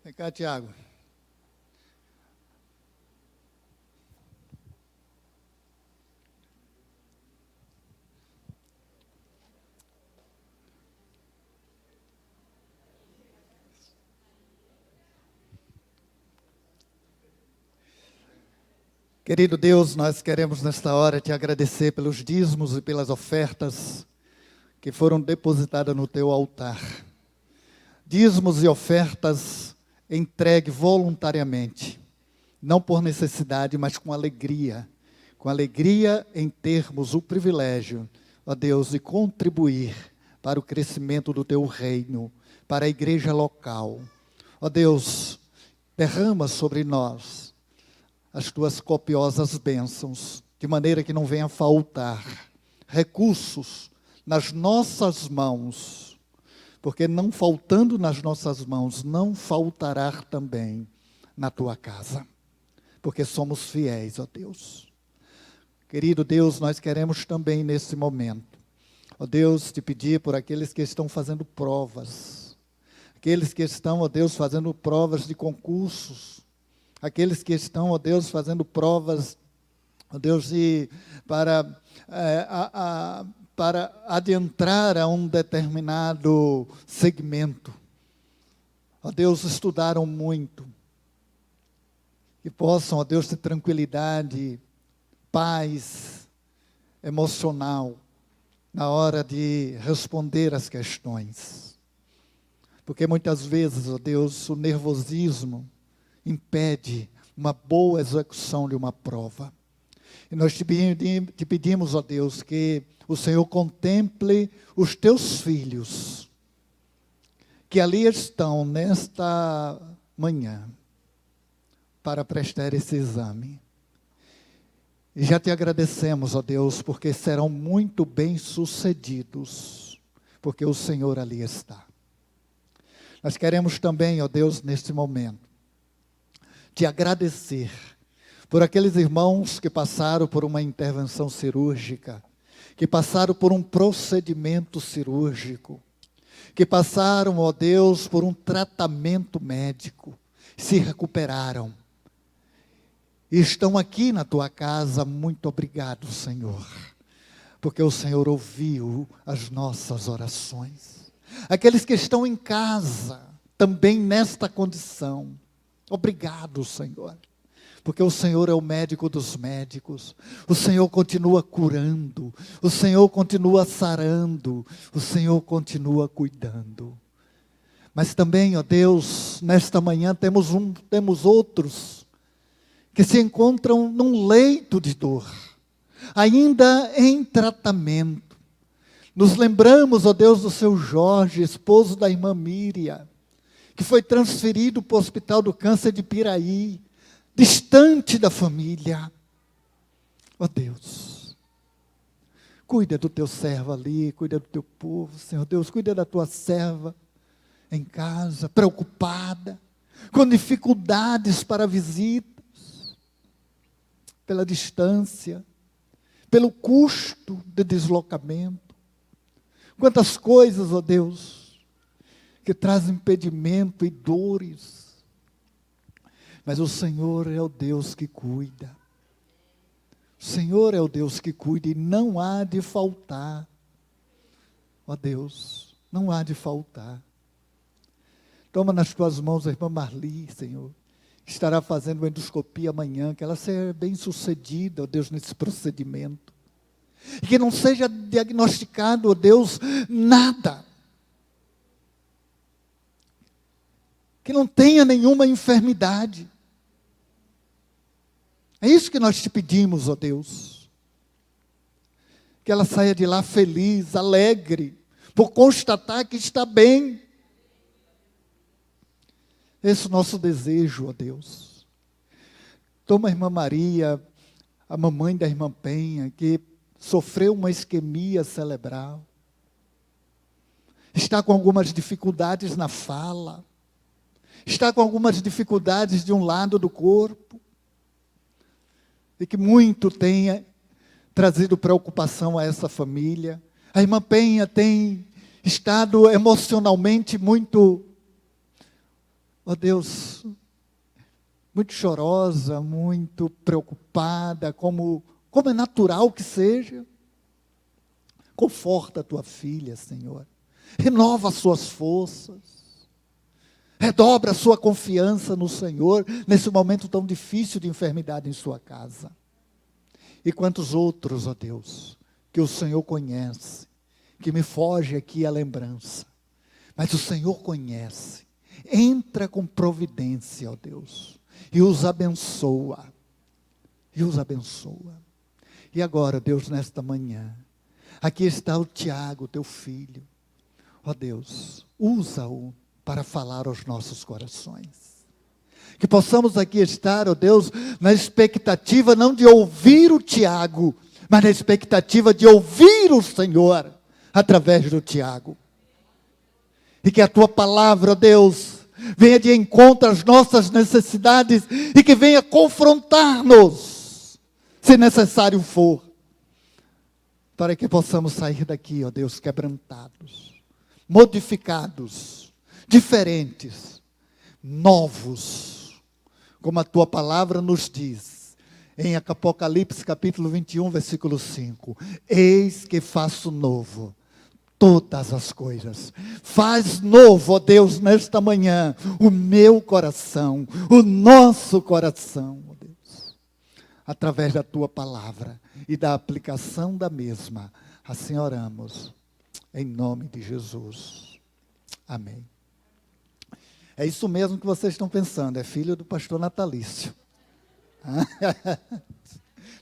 Vem cá, Tiago. Querido Deus, nós queremos nesta hora te agradecer pelos dízimos e pelas ofertas que foram depositadas no teu altar. Dízimos e ofertas entregue voluntariamente, não por necessidade, mas com alegria em termos o privilégio, ó Deus, de contribuir para o crescimento do teu reino, para a igreja local. Ó Deus, derrama sobre nós as tuas copiosas bênçãos, de maneira que não venha faltar recursos nas nossas mãos, porque não faltando nas nossas mãos, não faltará também na tua casa, porque somos fiéis, ó Deus. Querido Deus, nós queremos também nesse momento, ó Deus, te pedir por aqueles que estão fazendo provas, aqueles que estão, ó Deus, fazendo provas de concursos, aqueles que estão, ó Deus, fazendo provas, ó Deus, para adentrar a um determinado segmento. Ó Deus, estudaram muito. Que possam, ó Deus, ter tranquilidade, paz emocional na hora de responder as questões. Porque muitas vezes, ó Deus, o nervosismo impede uma boa execução de uma prova. E nós te pedimos, ó Deus, que o Senhor contemple os teus filhos, que ali estão nesta manhã, para prestar esse exame. E já te agradecemos, ó Deus, porque serão muito bem-sucedidos, porque o Senhor ali está. Nós queremos também, ó Deus, neste momento, te agradecer por aqueles irmãos que passaram por uma intervenção cirúrgica, que passaram por um procedimento cirúrgico, que passaram, ó Deus, por um tratamento médico, se recuperaram, e estão aqui na tua casa. Muito obrigado, Senhor, porque o Senhor ouviu as nossas orações. Aqueles que estão em casa, também nesta condição, obrigado, Senhor, porque o Senhor é o médico dos médicos, o Senhor continua curando, o Senhor continua sarando, o Senhor continua cuidando. Mas também, ó Deus, nesta manhã temos outros que se encontram num leito de dor, ainda em tratamento. Nos lembramos, ó Deus, do seu Jorge, esposo da irmã Miriam, que foi transferido para o Hospital do Câncer de Piraí, distante da família. Ó Deus, cuida do teu servo ali, cuida do teu povo, Senhor Deus, cuida da tua serva em casa, preocupada, com dificuldades para visitas, pela distância, pelo custo de deslocamento. Quantas coisas, ó Deus, que trazem impedimento e dores. Mas o Senhor é o Deus que cuida. O Senhor é o Deus que cuida e não há de faltar. Ó Deus, não há de faltar. Toma nas tuas mãos a irmã Marli, Senhor, que estará fazendo uma endoscopia amanhã, que ela seja bem sucedida, ó Deus, nesse procedimento. E que não seja diagnosticado, ó Deus, nada. Que não tenha nenhuma enfermidade. É isso que nós te pedimos, ó Deus. Que ela saia de lá feliz, alegre, por constatar que está bem. Esse é o nosso desejo, ó Deus. Toma a irmã Maria, a mamãe da irmã Penha, que sofreu uma isquemia cerebral. Está com algumas dificuldades na fala. Está com algumas dificuldades de um lado do corpo. E que muito tenha trazido preocupação a essa família. A irmã Penha tem estado emocionalmente muito, ó Deus, muito chorosa, muito preocupada, como é natural que seja. Conforta a tua filha, Senhor. Renova as suas forças. Redobra a sua confiança no Senhor, nesse momento tão difícil de enfermidade em sua casa. E quantos outros, ó Deus, que o Senhor conhece, que me foge aqui a lembrança. Mas o Senhor conhece. Entra com providência, ó Deus, e os abençoa. E os abençoa. E agora, Deus, nesta manhã, aqui está o Tiago, teu filho. Ó Deus, usa-o para falar aos nossos corações. Que possamos aqui estar, ó Deus, na expectativa não de ouvir o Tiago, mas na expectativa de ouvir o Senhor através do Tiago. E que a tua palavra, ó Deus, venha de encontro às nossas necessidades e que venha confrontar-nos, se necessário for, para que possamos sair daqui, ó Deus, quebrantados, modificados, diferentes, novos, como a tua palavra nos diz, em Apocalipse capítulo 21, versículo 5, eis que faço novo todas as coisas. Faz novo, ó Deus, nesta manhã, o meu coração, o nosso coração, ó Deus, através da tua palavra e da aplicação da mesma. Assim oramos, em nome de Jesus. Amém. É isso mesmo que vocês estão pensando, é filho do pastor Natalício.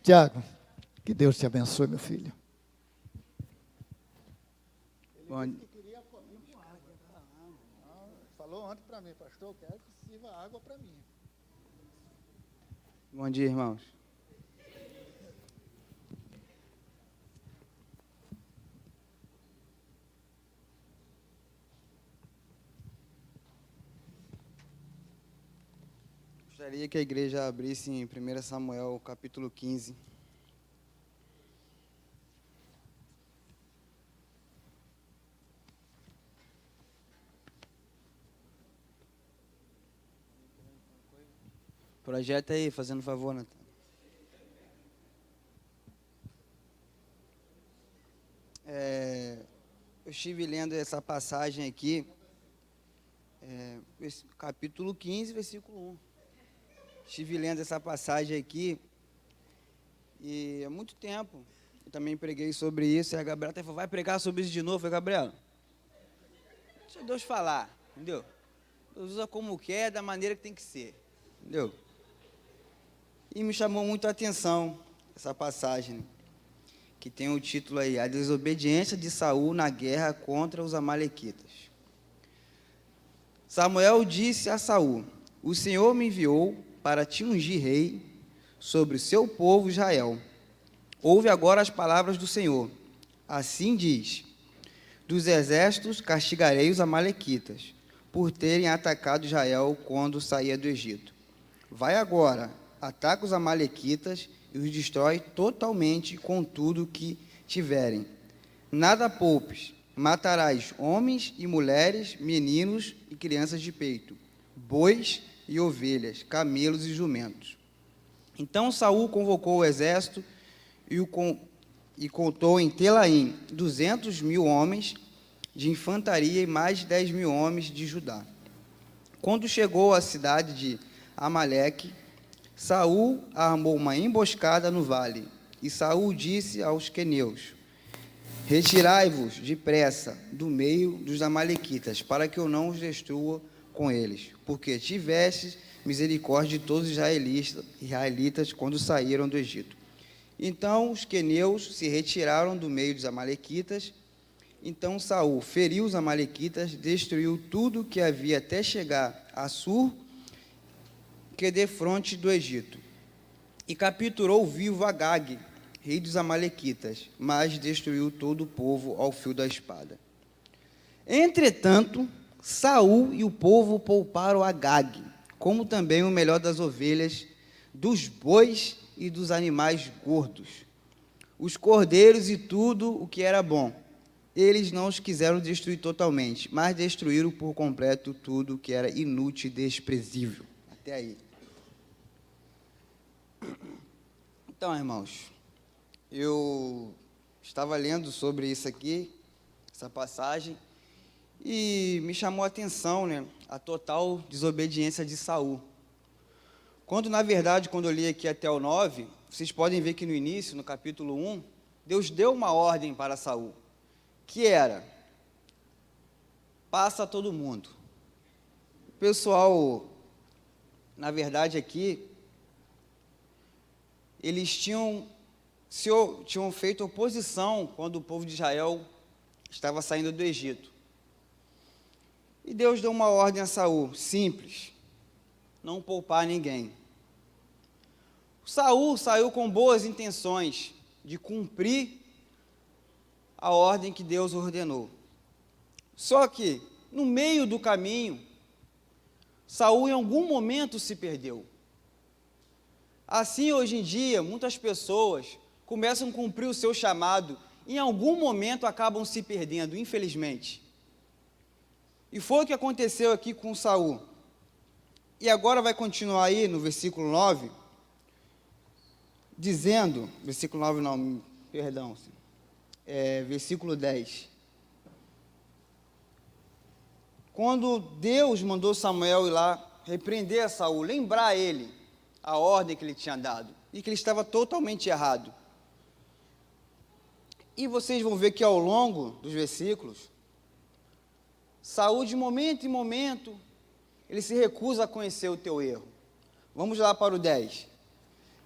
Tiago, que Deus te abençoe, meu filho. Bom, Falou ontem para mim, pastor, eu quero que sirva água para mim. bom dia, irmãos. Gostaria que a igreja abrisse em 1 Samuel, capítulo 15. Projeta aí, fazendo favor, Natan. Eu estive lendo essa passagem aqui, capítulo 15, versículo 1. Estive lendo essa passagem aqui, e há muito tempo eu também preguei sobre isso, e a Gabriela até falou, vai pregar sobre isso de novo? Eu falei, Gabriela, deixa Deus falar, entendeu? Deus usa como quer, da maneira que tem que ser, entendeu? E me chamou muito a atenção essa passagem, que tem o título aí, a desobediência de Saul na guerra contra os amalequitas. Samuel disse a Saul, o Senhor me enviou para te ungir rei sobre o seu povo Israel. Ouve agora as palavras do Senhor. Assim diz, dos exércitos castigarei os amalequitas, por terem atacado Israel quando saía do Egito. Vai agora, ataca os amalequitas e os destrói totalmente com tudo que tiverem. Nada poupes, matarás homens e mulheres, meninos e crianças de peito, bois e ovelhas, camelos e jumentos. Então Saul convocou o exército e contou em Telaim 200.000 homens de infantaria e mais de 10.000 homens de Judá. Quando chegou à cidade de Amaleque, Saul armou uma emboscada no vale, e Saul disse aos queneus, retirai-vos depressa do meio dos amalequitas, para que eu não os destrua com eles, porque tivestes misericórdia de todos os israelitas quando saíram do Egito. Então os queneus se retiraram do meio dos amalequitas. Então Saul feriu os amalequitas, destruiu tudo que havia até chegar a Sur, que defronte do Egito, e capturou vivo Agag, rei dos amalequitas, mas destruiu todo o povo ao fio da espada. Entretanto, Saul e o povo pouparam Agag, como também o melhor das ovelhas, dos bois e dos animais gordos, os cordeiros e tudo o que era bom. eles não os quiseram destruir totalmente, mas destruíram por completo tudo que era inútil e desprezível. Até aí. Então, irmãos, eu estava lendo sobre isso aqui, essa passagem, e me chamou a atenção, né, a total desobediência de Saul. Quando, na verdade, quando eu li aqui até o 9, vocês podem ver que no início, no capítulo 1, Deus deu uma ordem para Saul, que era: passa a todo mundo. O pessoal, na verdade aqui, eles tinham feito oposição quando o povo de Israel estava saindo do Egito. E Deus deu uma ordem a Saul, simples: não poupar ninguém. Saul saiu com boas intenções de cumprir a ordem que Deus ordenou. Só que, no meio do caminho, Saul em algum momento se perdeu. Assim, hoje em dia, muitas pessoas começam a cumprir o seu chamado e em algum momento acabam se perdendo, infelizmente. E foi o que aconteceu aqui com Saul. E agora vai continuar aí no versículo 9, dizendo, versículo 9 não, perdão, versículo 10. Quando Deus mandou Samuel ir lá repreender a Saul, lembrar ele a ordem que ele tinha dado, e que ele estava totalmente errado. E vocês vão ver que ao longo dos versículos, Saul, de momento em momento, ele se recusa a conhecer o teu erro. Vamos lá para o 10.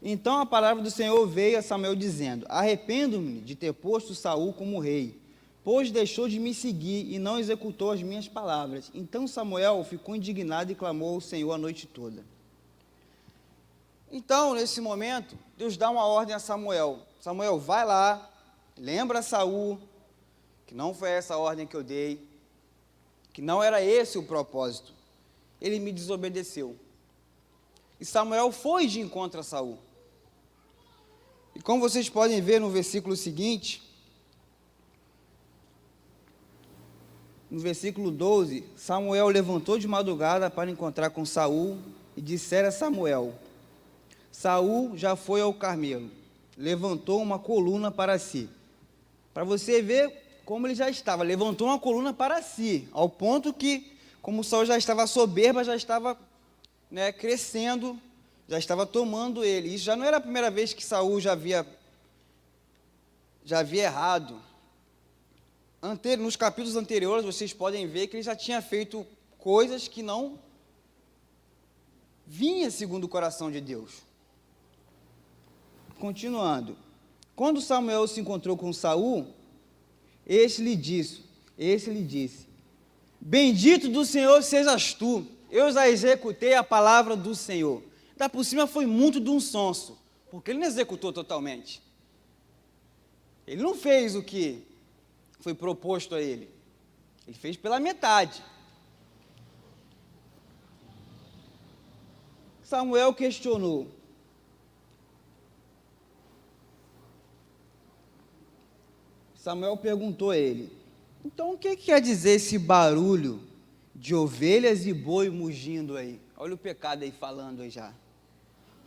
Então a palavra do Senhor veio a Samuel dizendo: arrependo-me de ter posto Saul como rei, pois deixou de me seguir e não executou as minhas palavras. Então Samuel ficou indignado e clamou ao Senhor a noite toda. Então, nesse momento, Deus dá uma ordem a Samuel: Samuel, vai lá, lembra Saul que não foi essa a ordem que eu dei, que não era esse o propósito. Ele me desobedeceu. E Samuel foi de encontro a Saul. E como vocês podem ver no versículo seguinte, no versículo 12, Samuel levantou de madrugada para encontrar com Saul e dissera a Samuel: Saul já foi ao Carmelo, levantou uma coluna para si. Para você ver como ele já estava, levantou uma coluna para si, ao ponto que, como Saul já estava soberba, já estava crescendo, já estava tomando ele. Isso já não era a primeira vez que Saul já havia errado. Nos capítulos anteriores, vocês podem ver que ele já tinha feito coisas que não vinha segundo o coração de Deus. Continuando. Quando Samuel se encontrou com Saul, este lhe disse: bendito do Senhor sejas tu, eu já executei a palavra do Senhor. Da por cima foi muito de um sonso, porque ele não executou totalmente. Ele não fez o que foi proposto a ele. Ele fez pela metade. Samuel questionou: Samuel perguntou a ele: então o que quer dizer esse barulho de ovelhas e boi mugindo aí? Olha o pecado aí falando aí já.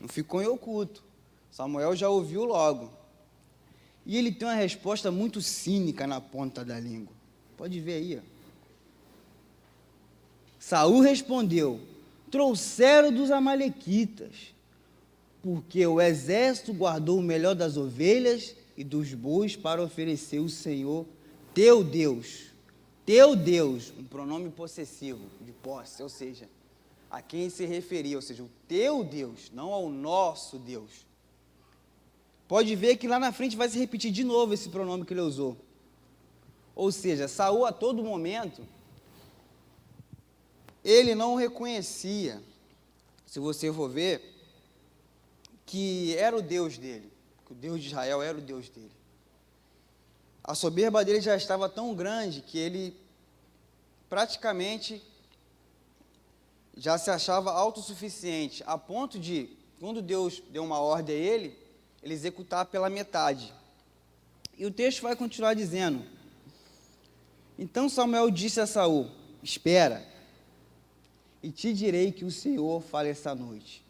Não ficou em oculto. Samuel já ouviu logo. E ele tem uma resposta muito cínica na ponta da língua. Pode ver aí. Ó. Saul respondeu: trouxeram dos amalequitas, porque o exército guardou o melhor das ovelhas e dos bois para oferecer o Senhor, teu Deus, um pronome possessivo, de posse, ou seja, a quem se referia, ou seja, o teu Deus, não ao nosso Deus. Pode ver que lá na frente vai se repetir de novo esse pronome que ele usou. Ou seja, Saul a todo momento, ele não reconhecia, se você for ver, que era o Deus dele, que o Deus de Israel era o Deus dele. A soberba dele já estava tão grande que ele praticamente já se achava autossuficiente, a ponto de, quando Deus deu uma ordem a ele executar pela metade. E o texto vai continuar dizendo: Então Samuel disse a Saul: espera, e te direi que o Senhor fala esta noite.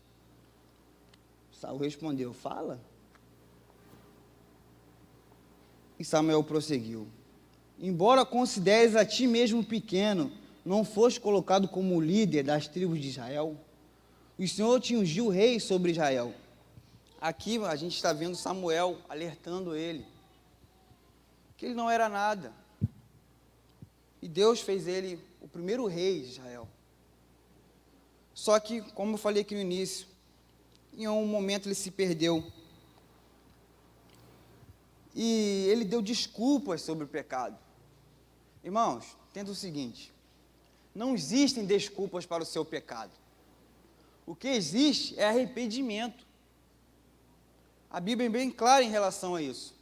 Saul respondeu: fala. E Samuel prosseguiu: embora consideres a ti mesmo pequeno, não foste colocado como líder das tribos de Israel? O Senhor te ungiu rei sobre Israel. Aqui a gente está vendo Samuel alertando ele que ele não era nada. E Deus fez ele o primeiro rei de Israel. Só que, como eu falei aqui no início, em um momento ele se perdeu. E ele deu desculpas sobre o pecado. Irmãos, entenda o seguinte: não existem desculpas para o seu pecado. O que existe é arrependimento. A Bíblia é bem clara em relação a isso.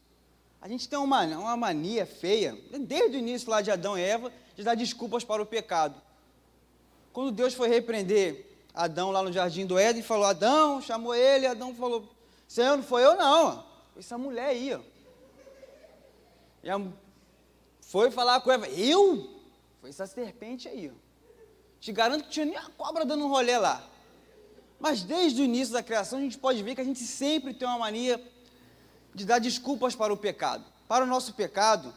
A gente tem uma mania feia, desde o início lá de Adão e Eva, de dar desculpas para o pecado. Quando Deus foi repreender Adão lá no jardim do Éden, falou: Adão, chamou ele, Adão falou: Senhor, não foi eu não, foi essa mulher aí, ó. E foi falar com Eva: eu? Foi essa serpente aí, ó. Te garanto que tinha nem a cobra dando um rolê lá. Mas desde o início da criação a gente pode ver que a gente sempre tem uma mania de dar desculpas para o pecado. Para o nosso pecado,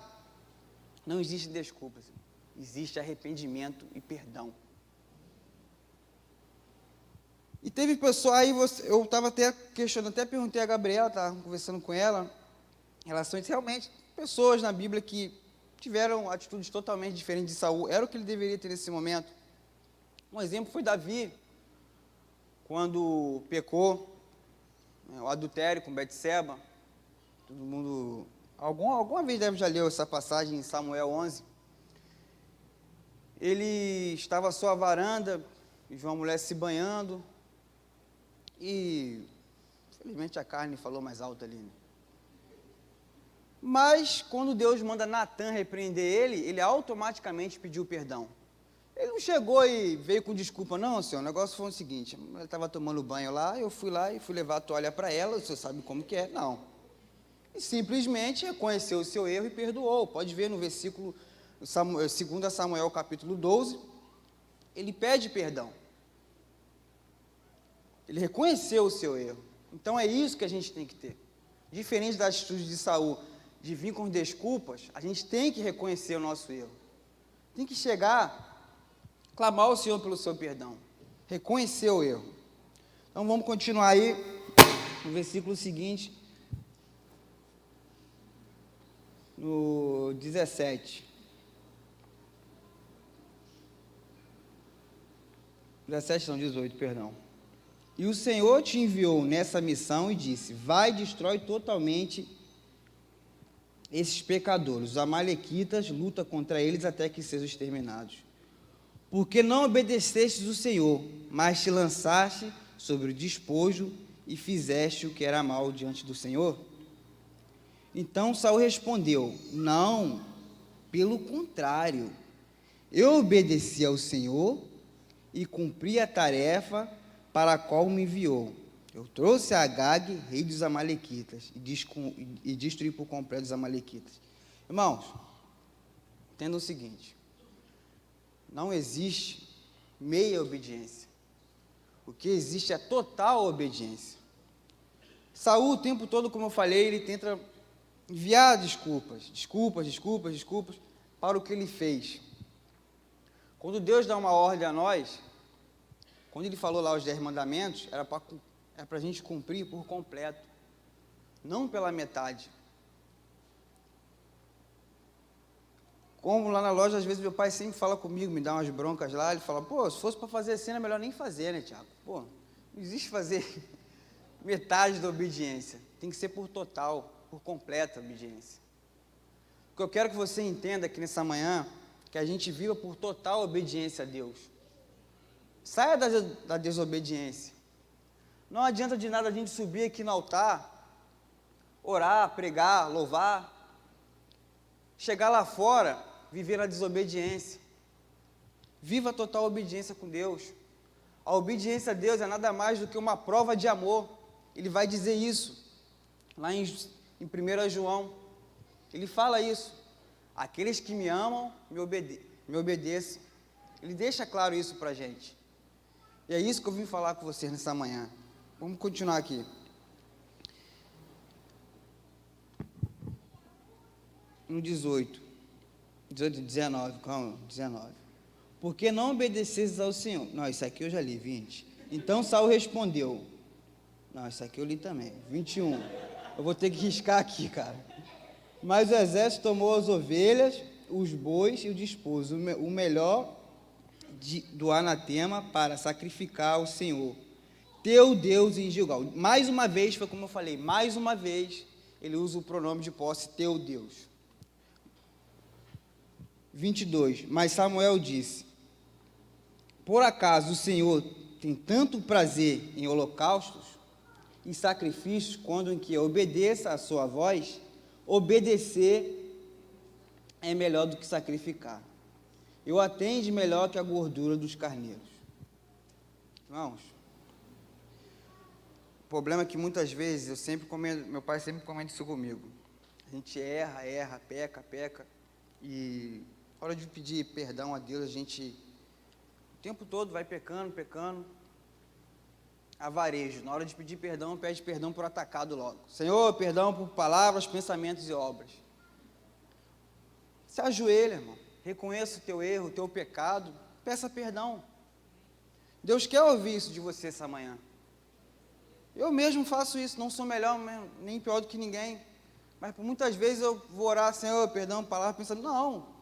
não existe desculpas, existe arrependimento e perdão. E teve pessoa aí, eu estava até questionando, até perguntei a Gabriela, estava conversando com ela, em relação a isso, realmente, pessoas na Bíblia que tiveram atitudes totalmente diferentes de Saul, era o que ele deveria ter nesse momento. Um exemplo foi Davi, quando pecou, o adultério com Betseba. Todo mundo, alguma vez deve já leu essa passagem em Samuel 11. Ele estava à sua varanda, e viu uma mulher se banhando, e infelizmente a carne falou mais alto ali, né? Mas quando Deus manda Natã repreender ele automaticamente pediu perdão. Ele não chegou e veio com desculpa: não, senhor, o negócio foi o seguinte, ela estava tomando banho lá, eu fui lá e fui levar a toalha para ela, você sabe como que é. Não. E simplesmente reconheceu o seu erro e perdoou. Pode ver no versículo 2 Samuel capítulo 12, ele pede perdão. Ele reconheceu o seu erro. Então é isso que a gente tem que ter. Diferente da atitude de Saul, de vir com desculpas, a gente tem que reconhecer o nosso erro. Tem que chegar, clamar ao Senhor pelo seu perdão, reconhecer o erro. Então vamos continuar aí, no versículo seguinte, no 17. 17 não, 18, perdão. E o Senhor te enviou nessa missão e disse: vai e destrói totalmente esses pecadores, os amalequitas, luta contra eles até que sejam exterminados. Porque não obedecestes o Senhor, mas te lançaste sobre o despojo e fizeste o que era mal diante do Senhor? Então Saul respondeu: não, pelo contrário, eu obedeci ao Senhor e cumpri a tarefa para a qual me enviou. Eu trouxe a Agag, rei dos amalequitas, e destruí por completo os amalequitas. Irmãos, entenda o seguinte: não existe meia obediência. O que existe é total obediência. Saul, o tempo todo, como eu falei, ele tenta enviar desculpas para o que ele fez. Quando Deus dá uma ordem a nós, quando ele falou lá os 10 mandamentos, era para a gente cumprir por completo, não pela metade. Como lá na loja, às vezes meu pai sempre fala comigo, me dá umas broncas lá, ele fala: pô, se fosse para fazer assim, é melhor nem fazer, né, Tiago? Pô, não existe fazer metade da obediência, tem que ser por total, por completa obediência. O que eu quero que você entenda aqui nessa manhã, que a gente viva por total obediência a Deus. Saia da desobediência. Não adianta de nada a gente subir aqui no altar, orar, pregar, louvar, chegar lá fora, viver na desobediência. Viva a total obediência com Deus. A obediência a Deus é nada mais do que uma prova de amor. Ele vai dizer isso lá em 1 João. Ele fala isso. Aqueles que me amam, me obedeçam. Ele deixa claro isso para a gente. E é isso que eu vim falar com vocês nessa manhã. Vamos continuar aqui. No 19, calma, 19. Por que não obedecesses ao Senhor? Não, isso aqui eu já li, 20. Então Saul respondeu. Não, isso aqui eu li também, 21. Eu vou ter que riscar aqui, cara. Mas o exército tomou as ovelhas, os bois e o dispôs, o melhor do anatema para sacrificar ao Senhor, teu Deus em Gilgal. Mais uma vez, foi como eu falei, mais uma vez, ele usa o pronome de posse, teu Deus. 22, mas Samuel disse, por acaso o Senhor tem tanto prazer em holocaustos e sacrifícios, quando em que obedeça a sua voz? Obedecer é melhor do que sacrificar. Eu atende melhor que a gordura dos carneiros. Irmãos, o problema é que muitas vezes meu pai sempre comenta isso comigo. A gente erra, peca, e na hora de pedir perdão a Deus, a gente o tempo todo vai pecando, avarejo. Na hora de pedir perdão, pede perdão por atacado logo. Senhor, perdão por palavras, pensamentos e obras. Se ajoelha, irmão. Reconheça o teu erro, o teu pecado. Peça perdão. Deus quer ouvir isso de você essa manhã. Eu mesmo faço isso. Não sou melhor nem pior do que ninguém. Mas por muitas vezes eu vou orar, Senhor, perdão, palavra, pensando, não.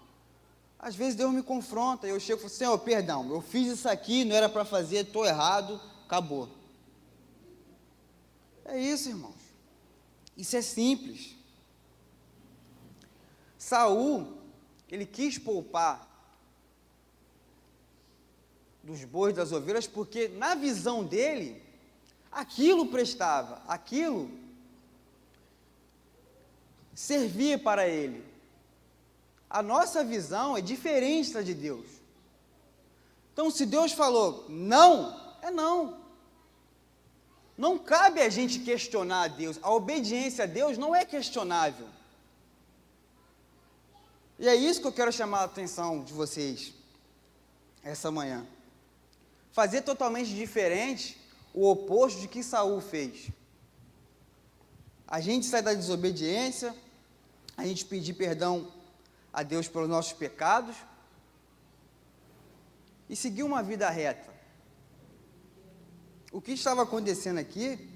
Às vezes Deus me confronta. E eu chego e falo, Senhor, perdão. Eu fiz isso aqui, não era para fazer, estou errado. Acabou. É isso, irmãos. Isso é simples. Saul, ele quis poupar dos bois, das ovelhas, porque na visão dele, aquilo prestava, aquilo servia para ele. A nossa visão é diferente da de Deus. Então, se Deus falou não, é não. Não cabe a gente questionar a Deus. A obediência a Deus não é questionável. E é isso que eu quero chamar a atenção de vocês essa manhã. Fazer totalmente diferente o oposto de que Saul fez. A gente sai da desobediência, a gente pedir perdão a Deus pelos nossos pecados e seguir uma vida reta. O que estava acontecendo aqui,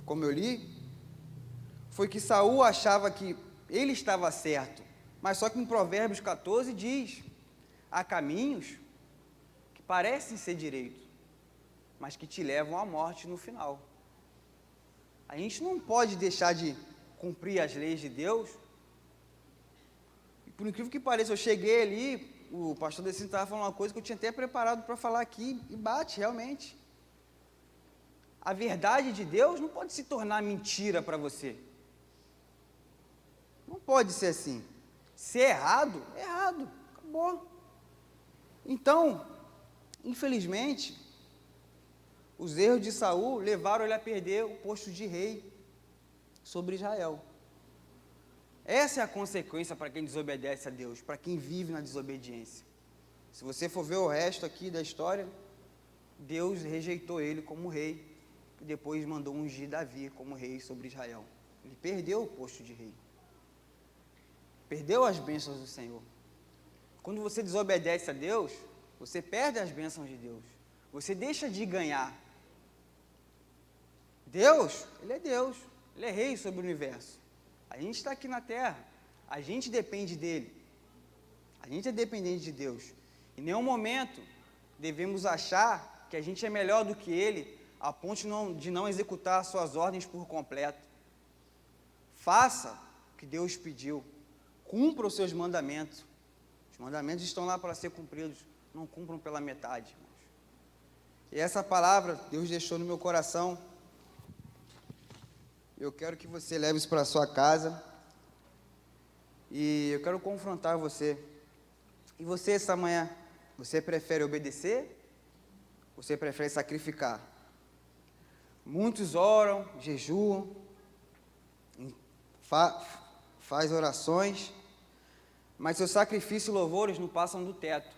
como eu li, foi que Saul achava que ele estava certo, mas só que em Provérbios 14 diz, há caminhos que parecem ser direitos, mas que te levam à morte no final. A gente não pode deixar de cumprir as leis de Deus. E por incrível que pareça, eu cheguei ali, o pastor Decino estava falando uma coisa que eu tinha até preparado para falar aqui, e bate realmente. A verdade de Deus não pode se tornar mentira para você. Não pode ser assim. Se é errado, é errado. Acabou. Então, infelizmente, os erros de Saul levaram ele a perder o posto de rei sobre Israel. Essa é a consequência para quem desobedece a Deus, para quem vive na desobediência. Se você for ver o resto aqui da história, Deus rejeitou ele como rei e depois mandou ungir Davi como rei sobre Israel. Ele perdeu o posto de rei. Perdeu as bênçãos do Senhor. Quando você desobedece a Deus, você perde as bênçãos de Deus. Você deixa de ganhar. Deus, Ele é rei sobre o universo. A gente está aqui na terra, a gente depende dEle. A gente é dependente de Deus. Em nenhum momento devemos achar que a gente é melhor do que Ele, a ponto de não executar suas ordens por completo. Faça o que Deus pediu. Cumpra os seus mandamentos. Os mandamentos estão lá para ser cumpridos. Não cumpram pela metade, irmãos. E essa palavra Deus deixou no meu coração. Eu quero que você leve isso para a sua casa. E eu quero confrontar você. E você essa manhã, você prefere obedecer? Ou você prefere sacrificar? Muitos oram, jejuam, faz orações, mas seus sacrifícios e louvores não passam do teto,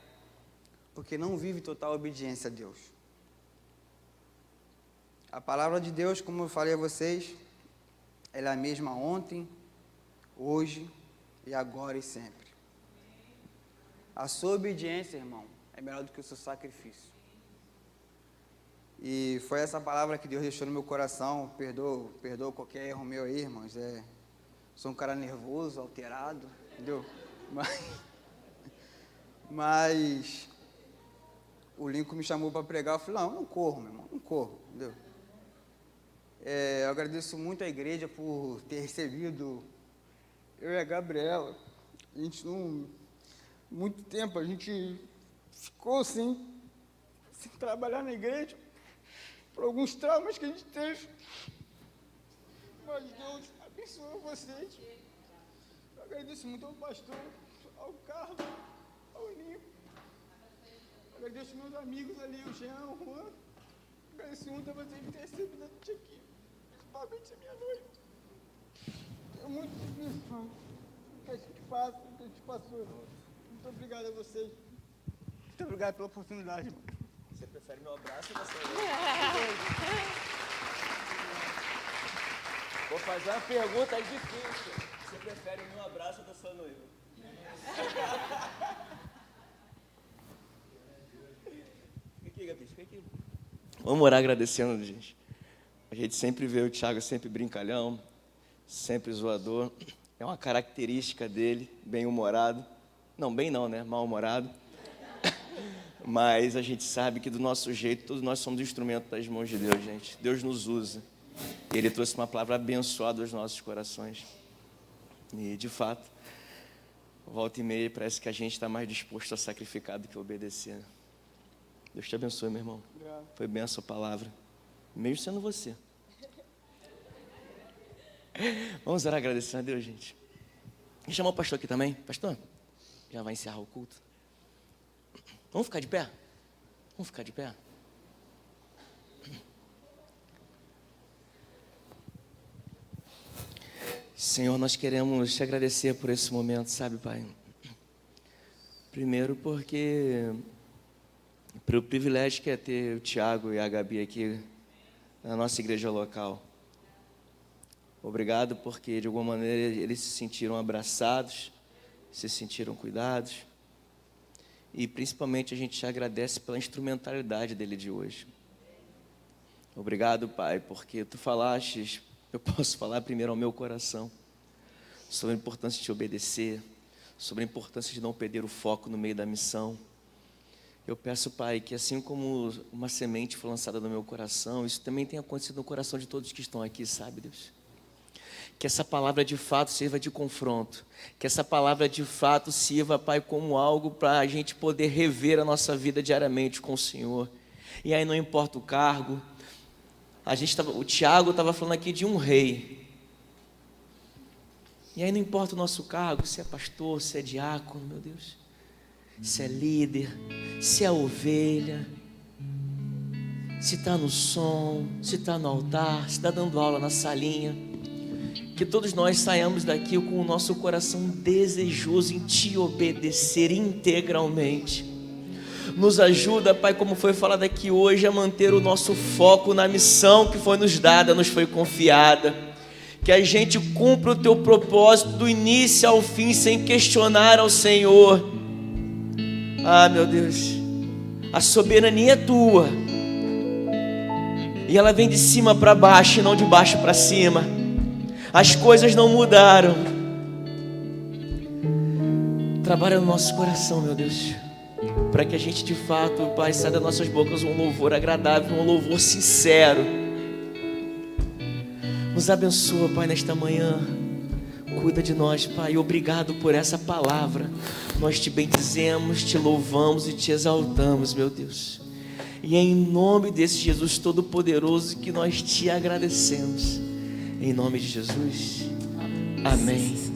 porque não vive total obediência a Deus. A palavra de Deus, como eu falei a vocês, ela é a mesma ontem, hoje e agora e sempre. A sua obediência, irmão, é melhor do que o seu sacrifício. E foi essa palavra que Deus deixou no meu coração. Perdoa qualquer erro meu aí, irmãos. Sou um cara nervoso, alterado, entendeu? Mas o Lincoln me chamou para pregar. Eu falei, não corro, meu irmão, não corro, entendeu? Eu agradeço muito a igreja por ter recebido eu e a Gabriela. A gente muito tempo a gente ficou sem trabalhar na igreja, por alguns traumas que a gente teve. Mas Deus abençoou vocês. Eu agradeço muito ao pastor, ao Carlos, ao Nico. Agradeço meus amigos ali, o Jean, o Juan. Agradeço muito a vocês de ter recebido a gente aqui, principalmente a minha noiva. É muito difícil, mano. O que a gente passa, o que a gente passou. Muito obrigado a vocês. Muito obrigado pela oportunidade, mano. Você prefere meu abraço ou da sua noiva? Vou fazer uma pergunta aí difícil. Você prefere o meu abraço ou da sua noiva? Fica aqui, Gabi, fica aqui. Vamos orar agradecendo, gente. A gente sempre vê o Thiago sempre brincalhão, sempre zoador. É uma característica dele, bem-humorado. Não, bem não, né? Mal-humorado. Mas a gente sabe que do nosso jeito, todos nós somos instrumento das mãos de Deus, gente. Deus nos usa. E Ele trouxe uma palavra abençoada aos nossos corações. E, de fato, volta e meia, parece que a gente está mais disposto a sacrificar do que a obedecer. Deus te abençoe, meu irmão. Obrigado. Foi benção a palavra, mesmo sendo você. Vamos orar agradecendo a Deus, gente. Vou chamar o pastor aqui também. Pastor, já vai encerrar o culto. Vamos ficar de pé? Vamos ficar de pé? Senhor, nós queremos te agradecer por esse momento, sabe, Pai? Primeiro porque pelo privilégio que é ter o Thiago e a Gabi aqui na nossa igreja local. Obrigado porque de alguma maneira eles se sentiram abraçados, se sentiram cuidados. E principalmente a gente te agradece pela instrumentalidade dele de hoje. Obrigado, Pai, porque tu falaste, eu posso falar primeiro ao meu coração, sobre a importância de te obedecer, sobre a importância de não perder o foco no meio da missão. Eu peço, Pai, que assim como uma semente foi lançada no meu coração, isso também tenha acontecido no coração de todos que estão aqui, sabe, Deus? Que essa palavra de fato sirva de confronto, que essa palavra de fato sirva, Pai, como algo para a gente poder rever a nossa vida diariamente com o Senhor. E aí não importa o cargo, o Tiago estava falando aqui de um rei, e aí não importa o nosso cargo, se é pastor, se é diácono, meu Deus, se é líder, se é ovelha, se está no som, se está no altar, se está dando aula na salinha. Que todos nós saiamos daqui com o nosso coração desejoso em te obedecer integralmente. Nos ajuda, Pai, como foi falado aqui hoje, a manter o nosso foco na missão que foi nos dada, nos foi confiada. Que a gente cumpra o teu propósito do início ao fim, sem questionar ao Senhor. Ah, meu Deus, a soberania é tua. E ela vem de cima para baixo e não de baixo para cima. As coisas não mudaram. Trabalha no nosso coração, meu Deus, para que a gente de fato, Pai, saia das nossas bocas um louvor agradável, um louvor sincero. Nos abençoa, Pai, nesta manhã. Cuida de nós, Pai. Obrigado por essa palavra. Nós te bendizemos, te louvamos e te exaltamos, meu Deus. E é em nome desse Jesus Todo-Poderoso que nós te agradecemos. Em nome de Jesus. Amém.